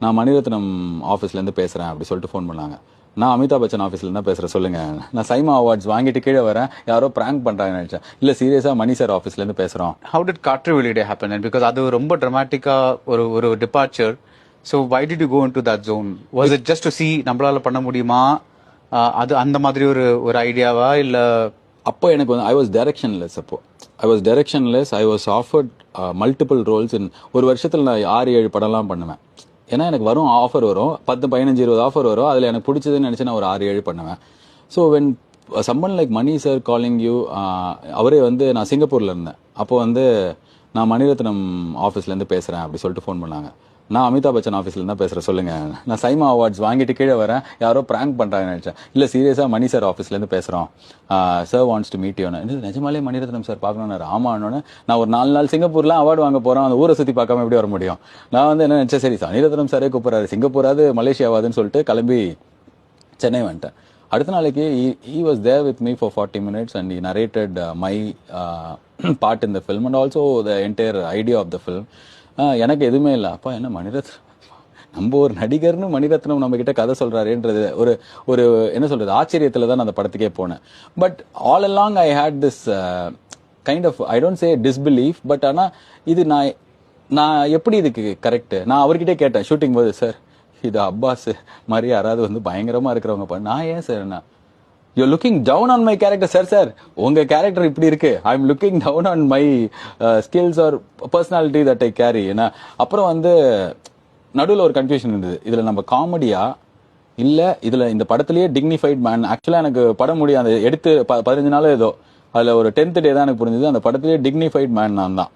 நான் மணிரத்னம் ஆஃபீஸ்லேருந்து பேசுகிறேன் அப்படி சொல்லிட்டு ஃபோன் பண்ணாங்க. நான் அமிதாப் பச்சன் ஆஃபீஸ்லேருந்து தான் பேசுகிறேன், சொல்லுங்கள். நான் சைமா அவார்ட்ஸ் வாங்கிட்டு கீழே வரேன், யாரோ ப்ராங்க் பண்ணுறாங்கன்னு நினச்சேன். இல்லை சீரியஸாக மணி சார் ஆஃபீஸ்லேருந்து பேசுகிறோம். How did Cartraville Day happen? And because அது ரொம்ப dramatic-ஆ ஒரு departure. So why did you go into that zone? Was it just to see நம்மளால பண்ண முடியுமா? அது அந்த மாதிரி ஒரு ஐடியாவா இல்ல? அப்போ எனக்கு வந்து I was directionless. I was offered multiple roles in ஒரு வருஷத்தில் நான் 6-7 படம்லாம் பண்ணுவேன். ஏன்னா எனக்கு ஆஃபர் வரும் 10, 15, 20 ஆஃபர் வரும். அதில் எனக்கு பிடிச்சதுன்னு நினச்சி நான் ஒரு 6-7 பண்ணுவேன். So when someone like Mani sir calling you, அவரே வந்து நான் சிங்கப்பூரில் இருந்தேன். அப்போ வந்து நான் மணிரத்னம் ஆஃபீஸ்லேருந்து பேசுகிறேன் அப்படி சொல்லிட்டு ஃபோன் பண்ணாங்க. நான் அமிதாப் பச்சன் ஆஃபீஸ்லேருந்து தான் பேசுகிறேன், சொல்லுங்கள். நான் சைமா அவார்ட்ஸ் வாங்கிட்டு கீழே வரேன், யாரோ ப்ராங்க் பண்ணுறாங்கன்னு நினச்சேன். இல்லை சீரியஸாக மணி சார் ஆஃபீஸ்லேருந்து பேசுகிறோம், sir wants to meet you. நிஜமாலே மணிரத்னம் சார் பார்க்கணுன்னு ஆமான்னு. நான் ஒரு 4 நாள் சிங்கப்பூர்லாம் அவார்டு வாங்க போகிறேன், அந்த ஊரை சுற்றி பார்க்காம எப்படி வர முடியும்? நான் வந்து என்ன நினச்சேன், சரி மணிரத்னம் சாரே கூப்பிட்றாரு, சிங்கப்பூராது மலேசியாவாதுன்னு சொல்லிட்டு கிளம்பி சென்னை வந்துட்டேன். அடுத்த நாளைக்கு he was there with me for 40 minutes and he narrated my part in the film and also the entire idea of the film. எனக்கு எதுவுமே இல்லை. அப்பா என்ன மணிரத்னம், நம்ம ஒரு நடிகர்னு மணிரத்னம் நம்ம கிட்ட கதை சொல்றாருன்றது ஒரு என்ன சொல்றது ஆச்சரியத்துல தான் அந்த படத்துக்கே போனேன். But all along I hate this kind of, I don't say disbelief, but ஆனா இது நான் எப்படி இதுக்கு கரெக்ட், நான் அவர்கிட்டே கேட்டேன் ஷூட்டிங் போது, சார் இது அப்பாஸ் மாதிரி யாராவது வந்து பயங்கரமா இருக்கிறவங்க நான் ஏன் சார் என்ன you looking down on my character? Sir உங்க கேரக்டர் இப்படி இருக்கு, I am looking down on my skills or personality that I carry. ஏன்னா அப்புறம் வந்து நடுவில் ஒரு கன்ஃபியூஷன் இருந்தது, இதுல நம்ம காமெடியா இல்ல இதுல இந்த படத்திலேயே டிக்னிஃபைட் மேன். ஆக்சுவலா எனக்கு படம் முடியும் அந்த எடுத்து 15 நாள் ஏதோ, அதுல ஒரு 10th டே தான் எனக்கு புரிஞ்சது, அந்த படத்திலேயே டிக்னிஃபைட் மேன் நான் தான்.